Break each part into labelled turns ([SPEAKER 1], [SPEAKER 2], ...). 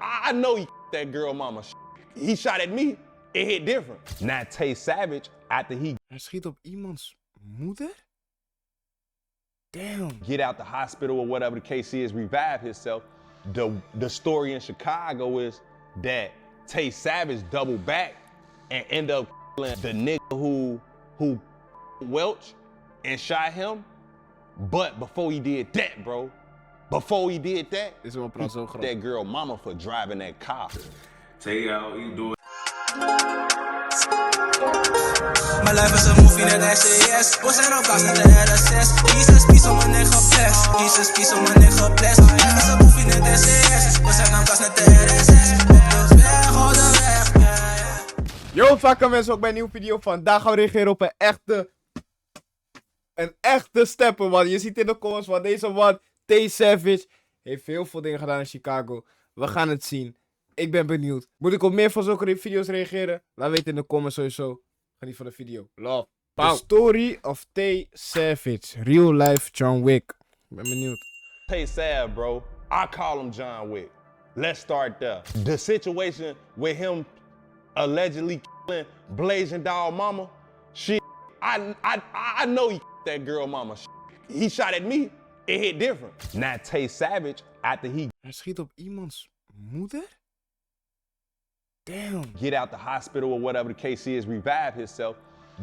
[SPEAKER 1] I know he that girl mama. He shot at me, it hit different. Now Tay Savage, after he
[SPEAKER 2] Hij schiet op iemands moeder? Damn.
[SPEAKER 1] get out the hospital or whatever the case is, revive himself. The story in Chicago is that Tay Savage doubled back and end up the nigga who Welch and shot him. But before he did that, bro, before he did that,
[SPEAKER 2] Dit is wel praat zo groot.
[SPEAKER 1] that girl mama for driving that car.
[SPEAKER 3] Tay out, you do it.
[SPEAKER 4] My life is a movie that SAS. Was zijn op kast met de RSS. Jesus piece op mijn nigga bless. Jesus piece op mijn nigga bless. My life is a movie that SAS. Was zijn op kast met de RSS. Op de weg, op de weg.
[SPEAKER 2] Yo, vakken mensen, ook bij een nieuwe video. Vandaag gaan we reageren op een echte stepper, man. Je ziet in de comments van deze man, Tay Savage, heeft heel veel dingen gedaan in Chicago. We gaan het zien. Ik ben benieuwd. Moet ik op meer van zulke video's reageren? Laat weten in de comments sowieso. Geniet van de video. Love. The story of Tay Savage. Real life John Wick. Ik ben benieuwd.
[SPEAKER 1] Tay Sav, bro. I call him John Wick. Let's start there. The situation with him allegedly killing Blazing Dog mama, shit, I know he that girl mama. He shot at me, it hit different. Now Tay Savage, after he
[SPEAKER 2] Hij schiet op iemands moeder? Damn.
[SPEAKER 1] get out the hospital or whatever the case is, revive himself.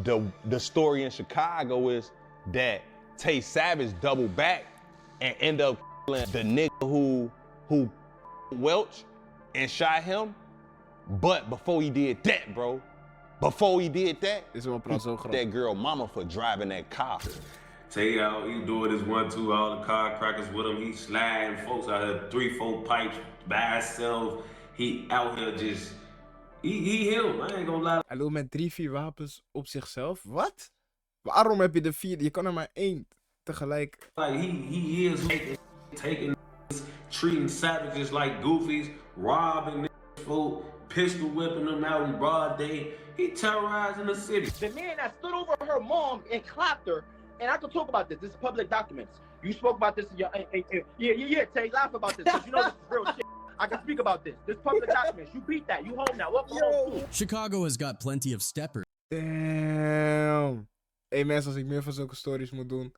[SPEAKER 1] The story in Chicago is that Tay Savage doubled back and end up the nigga who Welch and shot him. But before he did that, bro, before he did that,
[SPEAKER 2] Dit is wel praat zo groot.
[SPEAKER 1] that girl mama for driving that car.
[SPEAKER 3] Tay out, he doing his 1-2, all the car crackers with him. He sliding folks out here, 3-4 pipes by himself. He out here just, he him, I ain't gonna lie.
[SPEAKER 2] Hij loopt met 3-4 wapens op zichzelf. Wat? Waarom heb je de 4? Je kan er maar 1 tegelijk.
[SPEAKER 3] Like he is taking treating savages like goofies, robbing folk, pistol whipping them out in broad day. He terrorizing the city.
[SPEAKER 5] The man that stood over her mom and clapped her, and I can talk about this. This is public documents. You spoke about this in your, yeah, Tay, laugh about this, because you know this is real shit. I can speak about this. This public documents. You beat that. You home now. Welcome home too.
[SPEAKER 6] Chicago has got plenty of steppers.
[SPEAKER 2] Damn. Hey mensen, als ik meer van zulke stories moet doen,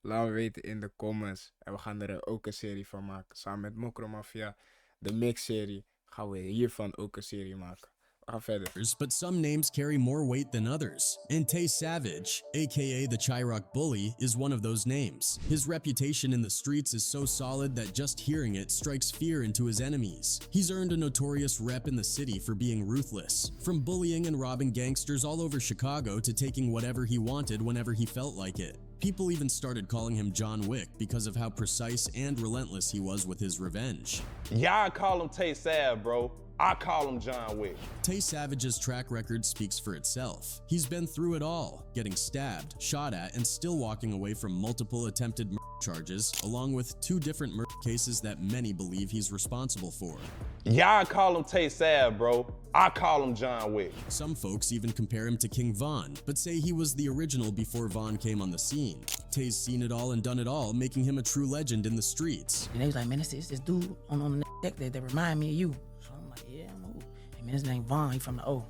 [SPEAKER 2] laat me weten in de comments. En we gaan er ook een serie van maken. Samen met Mokro Mafia, de mix-serie, gaan we hiervan ook een serie maken. We gaan verder.
[SPEAKER 6] But some names carry more weight than others, and Tay Savage, aka the Chirac Bully, is one of those names. His reputation in the streets is so solid that just hearing it strikes fear into his enemies. He's earned a notorious rep in the city for being ruthless, from bullying and robbing gangsters all over Chicago to taking whatever he wanted whenever he felt like it. People even started calling him John Wick because of how precise and relentless he was with his revenge.
[SPEAKER 1] Y'all call him Tay Sav, bro. I call him John Wick.
[SPEAKER 6] Tay Savage's track record speaks for itself. He's been through it all, getting stabbed, shot at, and still walking away from multiple attempted murder charges, along with 2 different murder cases that many believe he's responsible for.
[SPEAKER 1] Y'all call him Tay Sav, bro. I call him John Wick.
[SPEAKER 6] Some folks even compare him to King Von, but say he was the original before Von came on the scene. Tay's seen it all and done it all, making him a true legend in the streets.
[SPEAKER 7] And they was like, man, it's this dude on the deck that remind me of you. So I'm like, yeah, I know. Hey, man, his name Von, he from the O.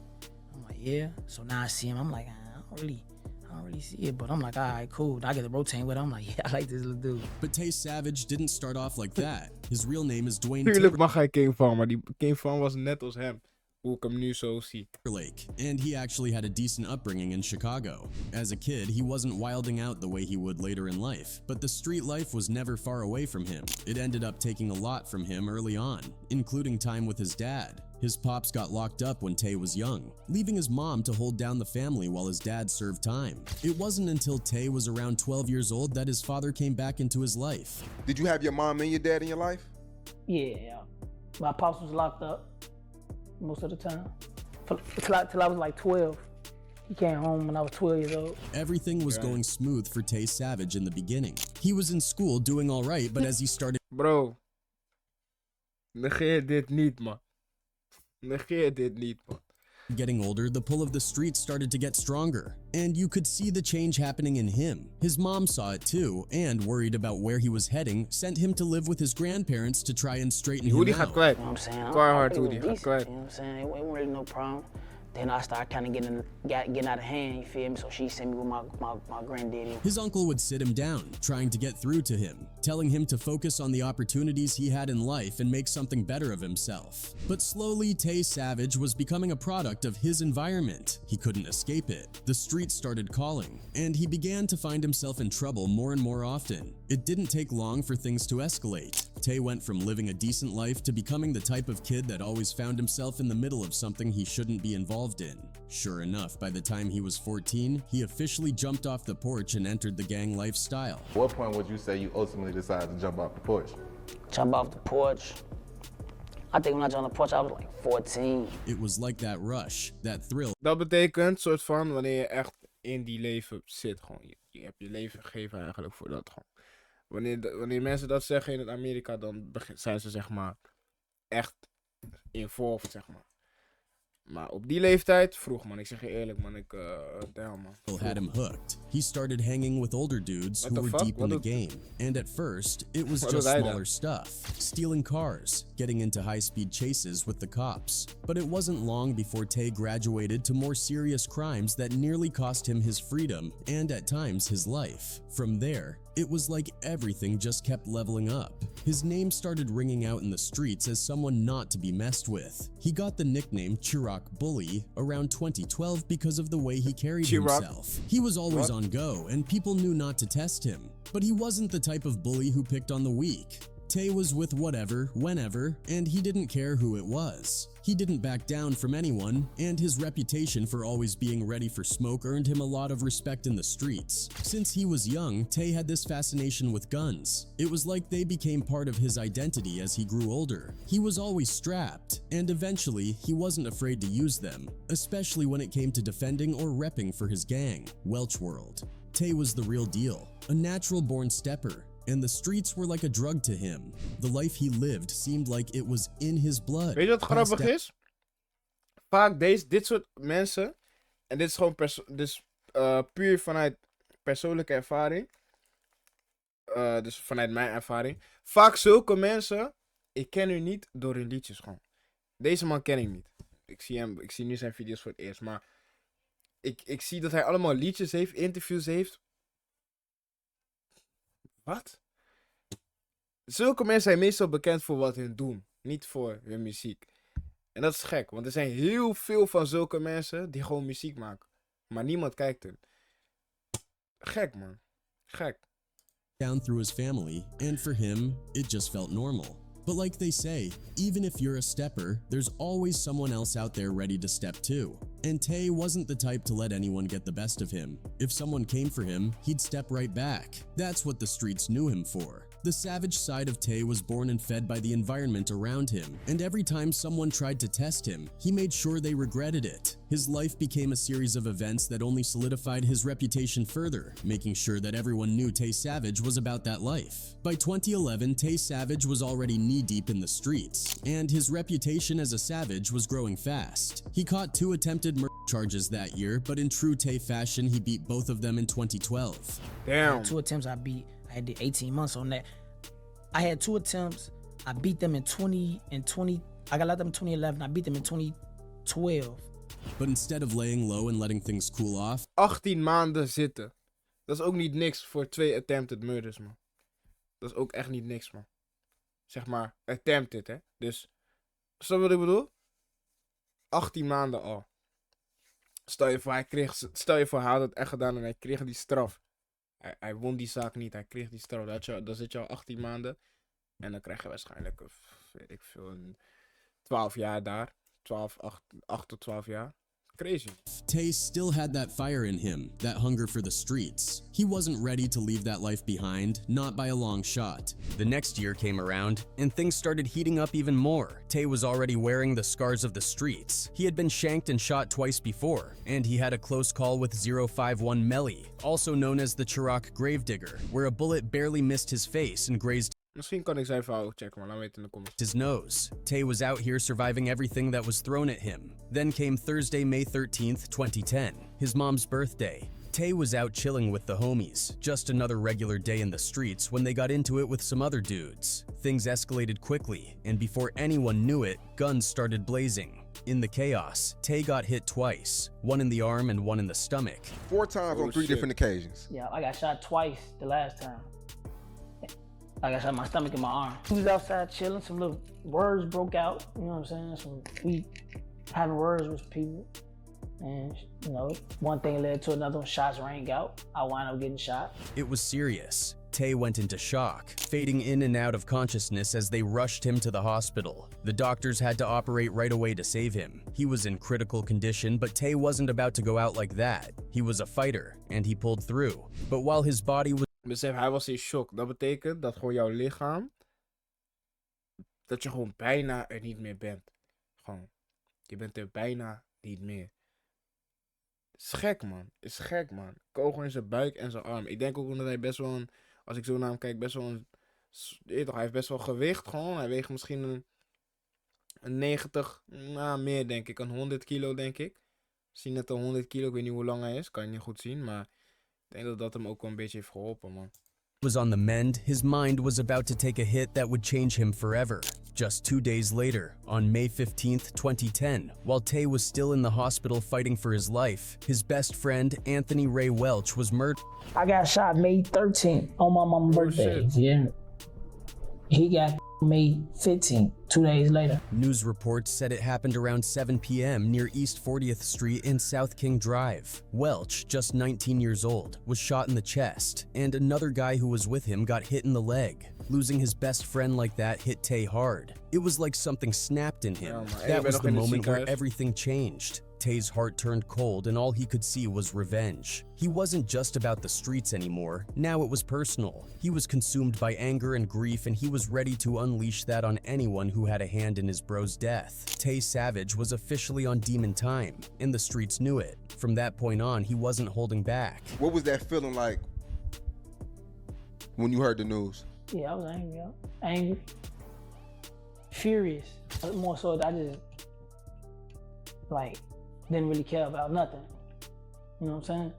[SPEAKER 7] I'm like, yeah. So now I see him, I'm like, I don't really see it, but I'm like, all right, cool. I get to rotate with him. I'm like, yeah, I like this little dude.
[SPEAKER 6] But Tay Savage didn't start off like that. His real name is Dwayne
[SPEAKER 2] Tuurlijk mag hij King Van, maar die King Van was net als hem. Hoe ik hem nu zo zie.
[SPEAKER 6] Timberlake, and he actually had a decent upbringing in Chicago. As a kid, he wasn't wilding out the way he would later in life, but the street life was never far away from him. It ended up taking a lot from him early on, including time with his dad. His pops got locked up when Tay was young, leaving his mom to hold down the family while his dad served time. It wasn't until Tay was around 12 years old that his father came back into his life.
[SPEAKER 8] Did you have your mom and your dad in your life?
[SPEAKER 7] Yeah. My pops was locked up most of the time. Till I was like 12. He came home when I was 12 years old.
[SPEAKER 6] Everything was going smooth for Tay Savage in the beginning. He was in school doing all right, but as he started...
[SPEAKER 2] Bro. Negeer dit niet, man. Negeer dit niet, man.
[SPEAKER 6] Getting older, the pull of the streets started to get stronger, and you could see the change happening in him. His mom saw it too, and worried about where he was heading, sent him to live with his grandparents to try and straighten him
[SPEAKER 2] Hoodie gaat
[SPEAKER 6] out.
[SPEAKER 2] kwijt.
[SPEAKER 7] You know what I'm saying?
[SPEAKER 2] Carhartt
[SPEAKER 7] I was
[SPEAKER 2] hoodie gaat
[SPEAKER 7] decent,
[SPEAKER 2] kwijt.
[SPEAKER 7] you know what I'm saying? It wasn't really no problem. Then I started kind of getting out of hand, you feel me? So she sent me with my granddaddy.
[SPEAKER 6] His uncle would sit him down, trying to get through to him, telling him to focus on the opportunities he had in life and make something better of himself. But slowly, Tay Savage was becoming a product of his environment. He couldn't escape it. The streets started calling, and he began to find himself in trouble more and more often. It didn't take long for things to escalate. Tay went from living a decent life to becoming the type of kid that always found himself in the middle of something he shouldn't be involved in. Sure enough, by the time he was 14, he officially jumped off the porch and entered the gang lifestyle.
[SPEAKER 9] What point would you say you ultimately decided to jump off the porch?
[SPEAKER 7] Jump off the porch. I think when I jumped on the porch, I was like 14.
[SPEAKER 6] It was like that rush, that thrill.
[SPEAKER 2] Dat betekent, soort van, wanneer je echt in die leven zit, gewoon. Je hebt je leven gegeven eigenlijk voor dat gewoon. Wanneer mensen dat zeggen in het Amerika, dan zijn ze zeg maar echt involved, zeg maar. Maar op die leeftijd, vroeg man, ik zeg je eerlijk man, damn man.
[SPEAKER 6] Had him hooked. He started hanging with older dudes who were deep in the game. And at first, it was just smaller stuff. Stealing cars, getting into high-speed chases with the cops. But it wasn't long before Tay graduated to more serious crimes that nearly cost him his freedom and at times his life. From there, it was like everything just kept leveling up. His name started ringing out in the streets as someone not to be messed with. He got the nickname Chirac Bully around 2012 because of the way he carried himself. He was always on go, and people knew not to test him. But he wasn't the type of bully who picked on the weak. Tay was with whatever, whenever, and he didn't care who it was. He didn't back down from anyone, and his reputation for always being ready for smoke earned him a lot of respect in the streets. Since he was young, Tay had this fascination with guns. It was like they became part of his identity as he grew older. He was always strapped, and eventually, he wasn't afraid to use them, especially when it came to defending or repping for his gang, Welch World. Tay was the real deal, a natural-born stepper, and the streets were like a drug to him. The life he lived seemed like it was in his blood.
[SPEAKER 2] Weet je wat grappig is? Vaak dit soort mensen, en dit is gewoon puur vanuit persoonlijke ervaring, dus vanuit mijn ervaring. Vaak zulke mensen, ik ken u niet door hun liedjes gewoon. Deze man ken ik niet. Ik zie nu zijn video's voor het eerst, maar ik zie dat hij allemaal liedjes heeft, interviews heeft. Wat? Zulke mensen zijn meestal bekend voor wat hun doen, niet voor hun muziek. En dat is gek, want er zijn heel veel van zulke mensen die gewoon muziek maken. Maar niemand kijkt hun. Gek man, gek.
[SPEAKER 6] Down through his family, and for him, it just felt normal. But like they say, even if you're a stepper, there's always someone else out there ready to step too. And Tay wasn't the type to let anyone get the best of him. If someone came for him, he'd step right back. That's what the streets knew him for. The savage side of Tay was born and fed by the environment around him, and every time someone tried to test him, he made sure they regretted it. His life became a series of events that only solidified his reputation further, making sure that everyone knew Tay Savage was about that life. By 2011, Tay Savage was already knee-deep in the streets, and his reputation as a savage was growing fast. He caught 2 attempted murder charges that year, but in true Tay fashion, he beat both of them in 2012.
[SPEAKER 2] Damn.
[SPEAKER 7] 2 attempts I beat. I did 18 months on that. I had 2 attempts. I beat them in 20. I got locked up in 2011. I beat them in 2012.
[SPEAKER 6] But instead of laying low and letting things cool off,
[SPEAKER 2] 18 maanden zitten. Dat is ook niet niks voor 2 attempted murders, man. Dat is ook echt niet niks, man. Zeg maar, attempted, hè. Dus, snap je wat ik bedoel? 18 maanden al. Stel je voor, hij had het echt gedaan en hij kreeg die straf. Hij won die zaak niet, hij kreeg die straf. Dan zit je al 18 maanden. En dan krijg je waarschijnlijk, weet ik veel, 12 jaar daar. 8 tot 12 jaar. Crazy.
[SPEAKER 6] Tay still had that fire in him, that hunger for the streets. He wasn't ready to leave that life behind, not by a long shot.
[SPEAKER 10] The next year came around, and things started heating up even more. Tay was already wearing the scars of the streets. He had been shanked and shot twice before, and he had a close call with 051 Melly, also known as the Chirac Gravedigger, where a bullet barely missed his face and grazed.
[SPEAKER 2] Misschien kan ik zijn verhaal ook checken, maar laat me weten in de comments.
[SPEAKER 10] his nose. Tay was out here surviving everything that was thrown at him. Then came Thursday, May 13th, 2010, his mom's birthday. Tay was out chilling with the homies, just another regular day in the streets when they got into it with some other dudes. Things escalated quickly, and before anyone knew it, guns started blazing. In the chaos, Tay got hit twice, one in the arm and one in the stomach.
[SPEAKER 8] 4 times on 3 different occasions.
[SPEAKER 7] Yeah, I got shot twice the last time. I got shot in my stomach and my arm. We was outside chilling, some little words broke out, you know what I'm saying? We having words with people. And, you know, one thing led to another, shots rang out. I wound up getting shot.
[SPEAKER 10] It was serious. Tay went into shock, fading in and out of consciousness as they rushed him to the hospital. The doctors had to operate right away to save him. He was in critical condition, but Tay wasn't about to go out like that. He was a fighter, and he pulled through. But while his body was
[SPEAKER 2] Besef, hij was in shock. Dat betekent dat gewoon jouw lichaam, dat je gewoon bijna er niet meer bent. Gewoon, je bent er bijna niet meer. Is gek, man. Is gek, man. Kogel in zijn buik en zijn arm. Ik denk ook omdat hij best wel een, als ik zo naar hem kijk, best wel een, hij heeft best wel gewicht gewoon. Hij weegt misschien een 90, nou meer denk ik, een 100 kilo denk ik. Misschien net een 100 kilo, ik weet niet hoe lang hij is, kan je niet goed zien, maar ik denk dat dat hem ook wel een beetje heeft geholpen, man.
[SPEAKER 10] was on the mend, his mind was about to take a hit that would change him forever. Just 2 days later, on May 15th, 2010, while Tay was still in the hospital fighting for his life, his best friend, Anthony Ray Welch, was murdered.
[SPEAKER 7] I got shot May 13th on my mom's birthday. Yeah. He got May 15th, 2 days later.
[SPEAKER 10] News reports said it happened around 7 p.m. near East 40th Street and South King Drive. Welch, just 19 years old, was shot in the chest, and another guy who was with him got hit in the leg. Losing his best friend like that hit Tay hard. It was like something snapped in him. That was the moment where everything changed. Tay's heart turned cold and all he could see was revenge. He wasn't just about the streets anymore, now it was personal. He was consumed by anger and grief and he was ready to unleash that on anyone who had a hand in his bro's death. Tay Savage was officially on demon time, and the streets knew it. From that point on, he wasn't holding back.
[SPEAKER 8] What was that feeling like when you heard the news?
[SPEAKER 7] Yeah, I was angry. Angry. Furious. More so that I just, like, didn't really care about nothing. You know what I'm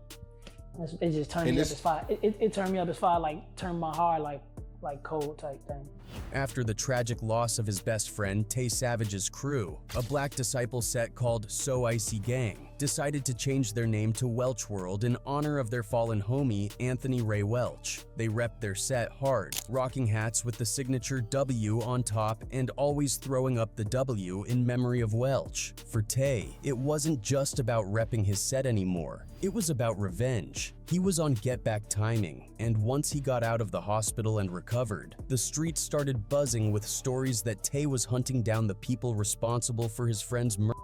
[SPEAKER 7] saying? It just turned me up as fire. It turned me up as fire, like, turned my heart like cold type thing.
[SPEAKER 10] After the tragic loss of his best friend, Tay Savage's crew, a black disciple set called So Icy Gang, decided to change their name to Welch World in honor of their fallen homie, Anthony Ray Welch. They repped their set hard, rocking hats with the signature W on top and always throwing up the W in memory of Welch. For Tay, it wasn't just about repping his set anymore. It was about revenge. He was on get-back timing, and once he got out of the hospital and recovered, the streets started buzzing with stories that Tay was hunting down the people responsible for his friend's murder.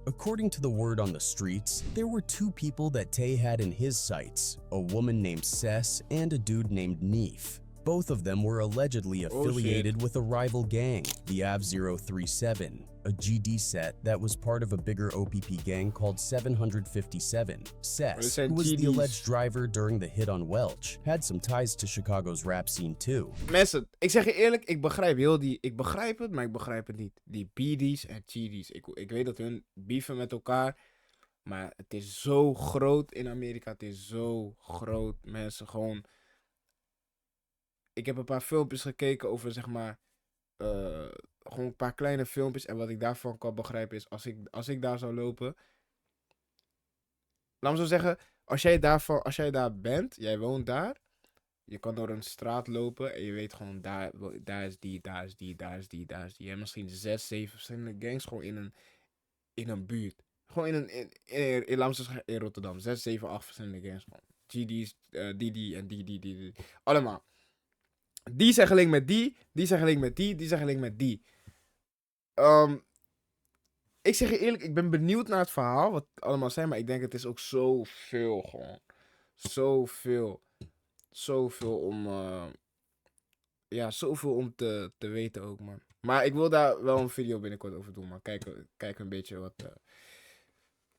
[SPEAKER 10] According to the word on the streets, there were 2 people that Tay had in his sights, a woman named Cess and a dude named Neef. Both of them were allegedly affiliated with a rival gang, the Av037, a GD set that was part of a bigger OPP gang called 757. Cess, who was the alleged driver during the hit on Welch, had some ties to Chicago's rap scene too.
[SPEAKER 2] Mensen, ik zeg je eerlijk, ik begrijp het, maar ik begrijp het niet. Die BD's en GD's, ik weet dat hun beefen met elkaar, maar het is zo groot in Amerika, het is zo groot, mensen, gewoon. Ik heb een paar filmpjes gekeken over, zeg maar, gewoon een paar kleine filmpjes. En wat ik daarvan kan begrijpen is, als ik daar zou lopen. Laat me zo zeggen, als jij daar bent, jij woont daar. Je kan door een straat lopen en je weet gewoon, daar is die, daar is die, daar is die, daar is die. Je hebt misschien 6, 7 verschillende gangs gewoon in een buurt. Gewoon in Rotterdam. 6, 7, 8 verschillende gangs. GD's, die en die. Allemaal. Die zijn gelinkt met die zijn gelinkt met die zijn gelinkt met die. Ik zeg je eerlijk, ik ben benieuwd naar het verhaal, wat het allemaal zijn, maar ik denk het is ook zoveel gewoon. Zoveel om te weten ook, man. Maar ik wil daar wel een video binnenkort over doen, man. Kijk een beetje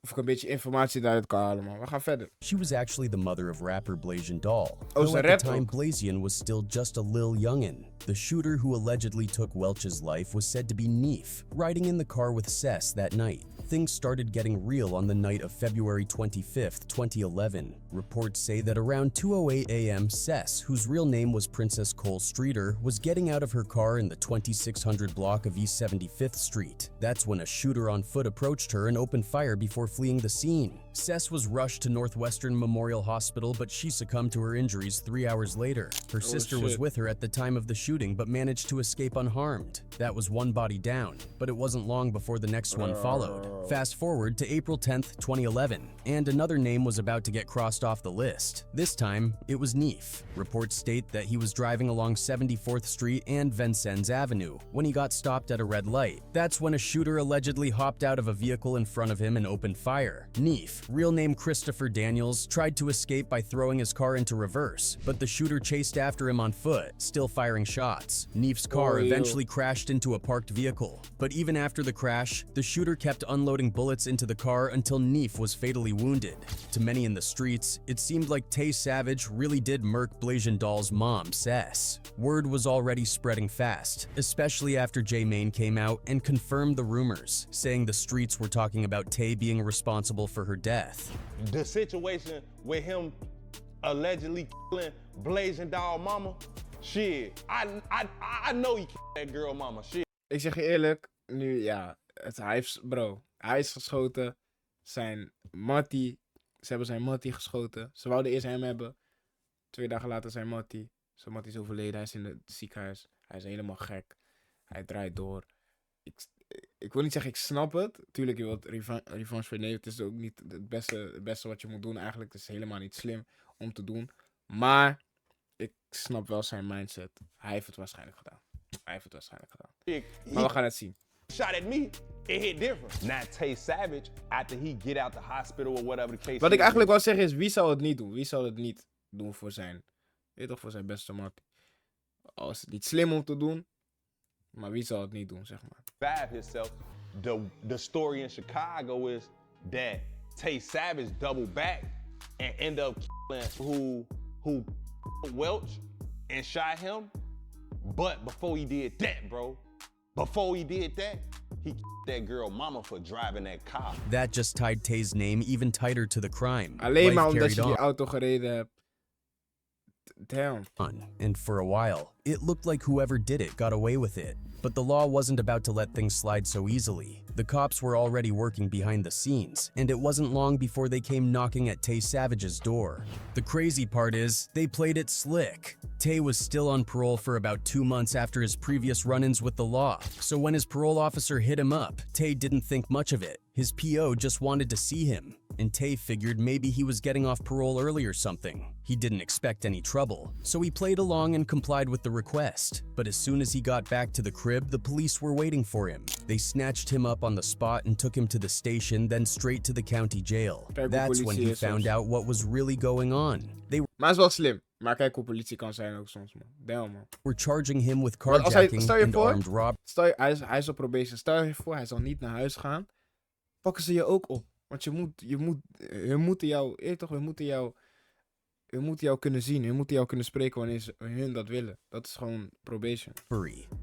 [SPEAKER 2] Of ik een beetje informatie daaruit kan halen, man. We gaan verder.
[SPEAKER 10] She was actually the mother of rapper Blasian Doll.
[SPEAKER 2] Oh,
[SPEAKER 10] Though
[SPEAKER 2] ze
[SPEAKER 10] at
[SPEAKER 2] rapt
[SPEAKER 10] the time,
[SPEAKER 2] ook.
[SPEAKER 10] Blasian was still just a lil youngin'. The shooter who allegedly took Welch's life was said to be Neef, riding in the car with Sess that night. Things started getting real on the night of February 25th, 2011. Reports say that around 2:08 a.m., Sess, whose real name was Princess Cole Streeter, was getting out of her car in the 2600 block of East 75th Street. That's when a shooter on foot approached her and opened fire before fleeing the scene. Sess was rushed to Northwestern Memorial Hospital, but she succumbed to her injuries 3 hours later. Her sister was
[SPEAKER 2] shit.
[SPEAKER 10] with her at the time of the shooting, but managed to escape unharmed. That was one body down, but it wasn't long before the next one followed. Fast forward to April 10th, 2011, and another name was about to get crossed off the list. This time, it was Neef. Reports state that he was driving along 74th Street and Vincennes Avenue when he got stopped at a red light. That's when a shooter allegedly hopped out of a vehicle in front of him and opened fire. Neef, real name Christopher Daniels, tried to escape by throwing his car into reverse, but the shooter chased after him on foot, still firing shots. Neef's car eventually crashed into a parked vehicle, but even after the crash, the shooter kept unloading bullets into the car until Neef was fatally wounded. To many in the streets, it seemed like Tay Savage really did murk Blasian Doll's mom, Sess. Word was already spreading fast, especially after J Mane came out and confirmed the rumors, saying the streets were talking about Tay being responsible for her death.
[SPEAKER 1] The situation with him allegedly killing Blasian Doll mama, shit, I know he killed that girl mama, shit.
[SPEAKER 2] Ik zeg je eerlijk, nu ja, hij is geschoten. Ze hebben zijn mattie geschoten. Ze wouden eerst hem hebben. 2 dagen later zijn mattie is overleden. Hij is in het ziekenhuis. Hij is helemaal gek. Hij draait door. Ik wil niet zeggen, ik snap het. Tuurlijk, je wilt revanche vernemen. Het is ook niet het beste wat je moet doen eigenlijk. Het is helemaal niet slim om te doen. Maar ik snap wel zijn mindset. Hij heeft het waarschijnlijk gedaan. Maar we gaan het zien.
[SPEAKER 1] Shot at me, it hit different. Now Tay Savage, after he get out the hospital or whatever the case.
[SPEAKER 2] Wat ik eigenlijk wil zeggen is, wie zou het niet doen? Wie zou het niet doen voor zijn, voor zijn beste mattie? Als het niet slim om te doen, maar wie zou het niet doen, zeg maar.
[SPEAKER 1] Survive himself. The story in Chicago is that Tay Savage doubled back and ended up killing who Welch and shot him. But before he did that, bro, he killed that girl mama for driving that car.
[SPEAKER 10] That just tied Tay's name even tighter to the crime.
[SPEAKER 2] Alleen maar
[SPEAKER 10] Life
[SPEAKER 2] omdat je
[SPEAKER 10] carried
[SPEAKER 2] die auto gereden hebt. Damn.
[SPEAKER 10] And for a while, it looked like whoever did it got away with it. But the law wasn't about to let things slide so easily. The cops were already working behind the scenes, and it wasn't long before they came knocking at Tay Savage's door. The crazy part is, they played it slick. Tay was still on parole for about 2 months after his previous run-ins with the law, so when his parole officer hit him up, Tay didn't think much of it. His PO just wanted to see him, and Tay figured maybe he was getting off parole early or something. He didn't expect any trouble, so he played along and complied with the request. But as soon as he got back to the crib, the police were waiting for him. They snatched him up on the spot and took him to the station, then straight to the county jail. That's when he found out what was really going on. They
[SPEAKER 2] Maar is wel slim. Maar kijk hoe politie kan zijn ook soms, man. Damn, man.
[SPEAKER 10] were charging him with
[SPEAKER 2] Want als hij,
[SPEAKER 10] carjacking and armed robbery.
[SPEAKER 2] Hij is op probation. Stel je voor, hij zal niet naar huis gaan. Pakken ze je ook op. Want hun moeten jou kunnen zien. Hun moeten jou kunnen spreken wanneer hun dat willen. Dat is gewoon probation.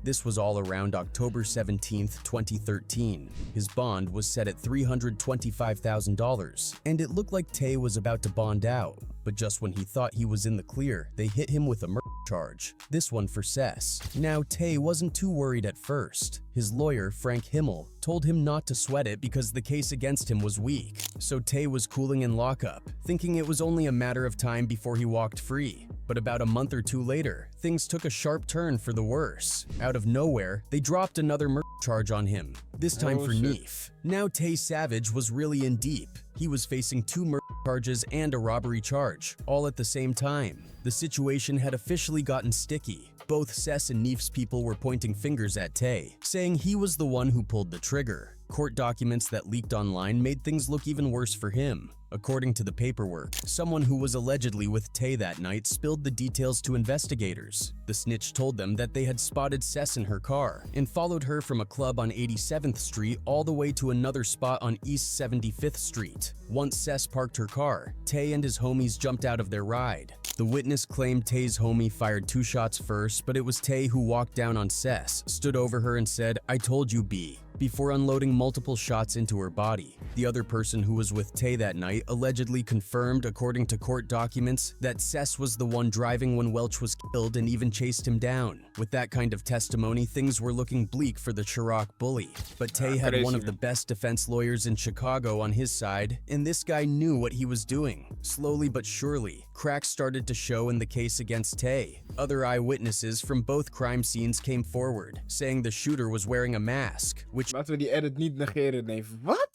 [SPEAKER 10] This was all around October 17th, 2013. His bond was set at $325,000, and it looked like Tay was about to bond out. But just when he thought he was in the clear, they hit him with a murder charge, this one for Sess. Now, Tay wasn't too worried at first. His lawyer, Frank Himmel, told him not to sweat it because the case against him was weak. So Tay was cooling in lockup, thinking it was only a matter of time before he walked free. But about a month or 2 later, things took a sharp turn for the worse. Out of nowhere, they dropped another murder charge on him, this time for Neef. Now Tay Savage was really in deep. He was facing 2 murder charges and a robbery charge, all at the same time. The situation had officially gotten sticky. Both Sess and Neef's people were pointing fingers at Tay, saying he was the one who pulled the trigger. Court documents that leaked online made things look even worse for him. According to the paperwork, someone who was allegedly with Tay that night spilled the details to investigators. The snitch told them that they had spotted Sess in her car and followed her from a club on 87th Street all the way to another spot on East 75th Street. Once Sess parked her car, Tay and his homies jumped out of their ride. The witness claimed Tay's homie fired 2 shots first, but it was Tay who walked down on Sess, stood over her and said, "I told you, B," before unloading multiple shots into her body. The other person who was with Tay that night allegedly confirmed, according to court documents, that Sess was the one driving when Welch was killed and even chased him down. With that kind of testimony, things were looking bleak for the Chirac bully. But Tay had one of the best defense lawyers in Chicago on his side, and this guy knew what he was doing. Slowly but surely, cracks started to show in the case against Tay. Other eyewitnesses from both crime scenes came forward, saying the shooter was wearing a mask, which...
[SPEAKER 2] Laten we die edit niet negeren, nee. Wat?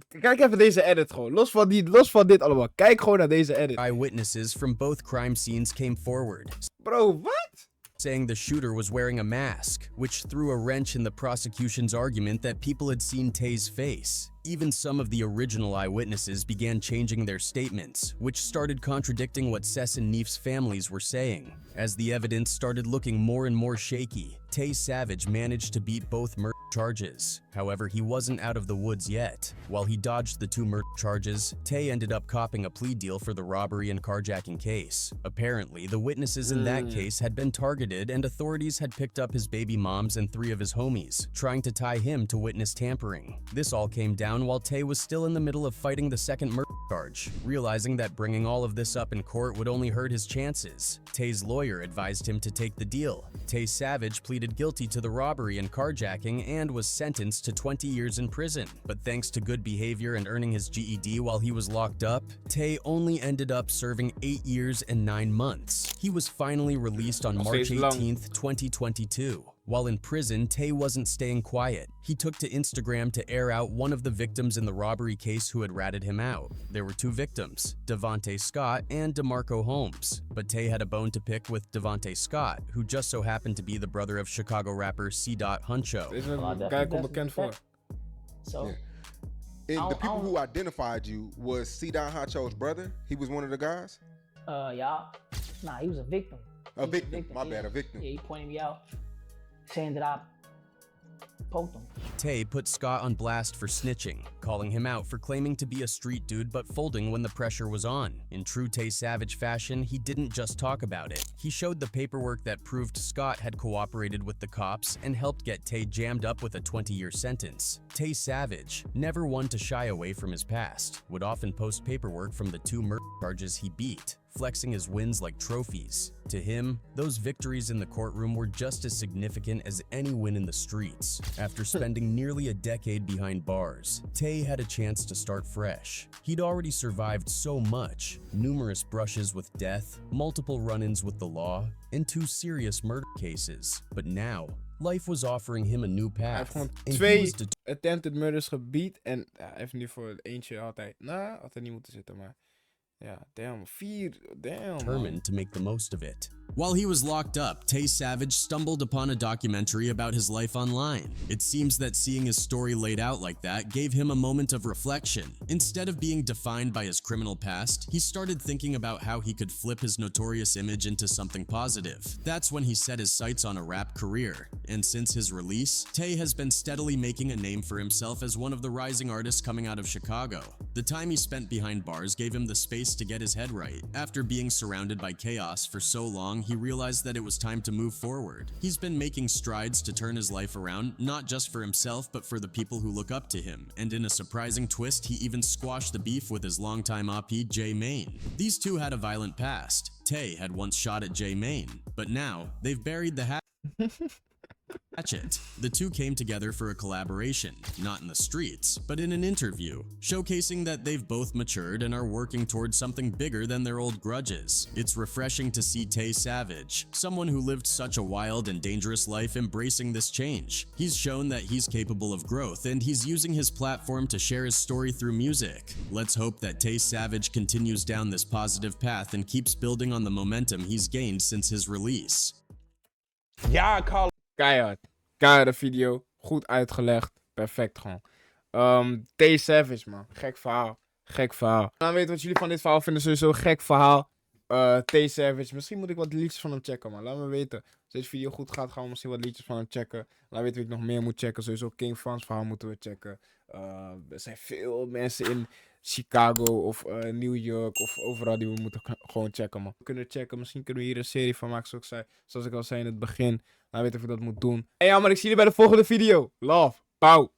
[SPEAKER 2] Kijk even deze edit gewoon. Los van dit allemaal. Kijk gewoon naar deze edit.
[SPEAKER 10] Eyewitnesses from both crime scenes came forward.
[SPEAKER 2] Bro, what?
[SPEAKER 10] Saying the shooter was wearing a mask, which threw a wrench in the prosecution's argument that people had seen Tay's face. Even some of the original eyewitnesses began changing their statements, which started contradicting what Sess and Neef's families were saying. As the evidence started looking more and more shaky, Tay Savage managed to beat both murder charges. However, he wasn't out of the woods yet. While he dodged the 2 murder charges, Tay ended up copping a plea deal for the robbery and carjacking case. Apparently, the witnesses in that case had been targeted and authorities had picked up his baby moms and 3 of his homies, trying to tie him to witness tampering. This all came down while Tay was still in the middle of fighting the second murder charge. Realizing that bringing all of this up in court would only hurt his chances, Tay's lawyer advised him to take the deal. Tay Savage pleaded guilty to the robbery and carjacking and was sentenced to 20 years in prison. But thanks to good behavior and earning his GED while he was locked up, Tay only ended up serving 8 years and 9 months. He was finally released on March 18th, 2022. While in prison, Tay wasn't staying quiet. He took to Instagram to air out one of the victims in the robbery case who had ratted him out. There were 2 victims, Devontae Scott and DeMarco Holmes. But Tay had a bone to pick with Devontae Scott, who just so happened to be the brother of Chicago rapper C. Huncho.
[SPEAKER 2] Deze guy komt bekend voor.
[SPEAKER 7] So,
[SPEAKER 8] And the people who identified you was C. Huncho's brother. He was one of the guys.
[SPEAKER 7] yeah. Nah, he was a victim.
[SPEAKER 8] A victim. My bad, a victim.
[SPEAKER 7] Yeah, he pointed me out, saying that I poked him.
[SPEAKER 10] Tay put Scott on blast for snitching, calling him out for claiming to be a street dude but folding when the pressure was on. In true Tay Savage fashion, he didn't just talk about it. He showed the paperwork that proved Scott had cooperated with the cops and helped get Tay jammed up with a 20-year sentence. Tay Savage, never one to shy away from his past, would often post paperwork from the 2 murder charges he beat, flexing his wins like trophies. To him, those victories in the courtroom were just as significant as any win in the streets. After spending nearly a decade behind bars, Tay had a chance to start fresh. He'd already survived so much: numerous brushes with death, multiple run-ins with the law, and 2 serious murder cases. But now, life was offering him a new
[SPEAKER 2] Hij heeft
[SPEAKER 10] path.
[SPEAKER 2] gewoon
[SPEAKER 10] and he
[SPEAKER 2] 2
[SPEAKER 10] was
[SPEAKER 2] attempted murders gebied en hij heeft nu voor eentje altijd. Nou, had er niet moeten zitten, maar ja, damn, 4, damn.
[SPEAKER 10] determined to make the most of it. While he was locked up, Tay Savage stumbled upon a documentary about his life online. It seems that seeing his story laid out like that gave him a moment of reflection. Instead of being defined by his criminal past, he started thinking about how he could flip his notorious image into something positive. That's when he set his sights on a rap career. And since his release, Tay has been steadily making a name for himself as one of the rising artists coming out of Chicago. The time he spent behind bars gave him the space to get his head right. After being surrounded by chaos for so long, he realized that it was time to move forward. He's been making strides to turn his life around, not just for himself, but for the people who look up to him. And in a surprising twist, he even squashed the beef with his longtime op, Jay Maine. These 2 had a violent past. Tay had once shot at Jay Maine, but now they've buried the hatchet. The 2 came together for a collaboration, not in the streets, but in an interview, showcasing that they've both matured and are working towards something bigger than their old grudges. It's refreshing to see Tay Savage, someone who lived such a wild and dangerous life, embracing this change. He's shown that he's capable of growth, and he's using his platform to share his story through music. Let's hope that Tay Savage continues down this positive path and keeps building on the momentum he's gained since his release.
[SPEAKER 1] Y'all call
[SPEAKER 2] Keihard. Keiharde video. Goed uitgelegd. Perfect gewoon. Tay Savage, man. Gek verhaal. Gek verhaal. Laat weten wat jullie van dit verhaal vinden. Sowieso een gek verhaal. T Savage. Misschien moet ik wat liedjes van hem checken, man. Laat me weten. Als deze video goed gaat, gaan we misschien wat liedjes van hem checken. Laat weten wie ik nog meer moet checken. Sowieso King Frans verhaal moeten we checken. Er zijn veel mensen in Chicago of New York of overal die we moeten gewoon checken, man. We kunnen checken. Misschien kunnen we hier een serie van maken, zoals ik al zei in het begin. Laat weten of ik dat moet doen. En ja, maar ik zie jullie bij de volgende video. Love. Pauw.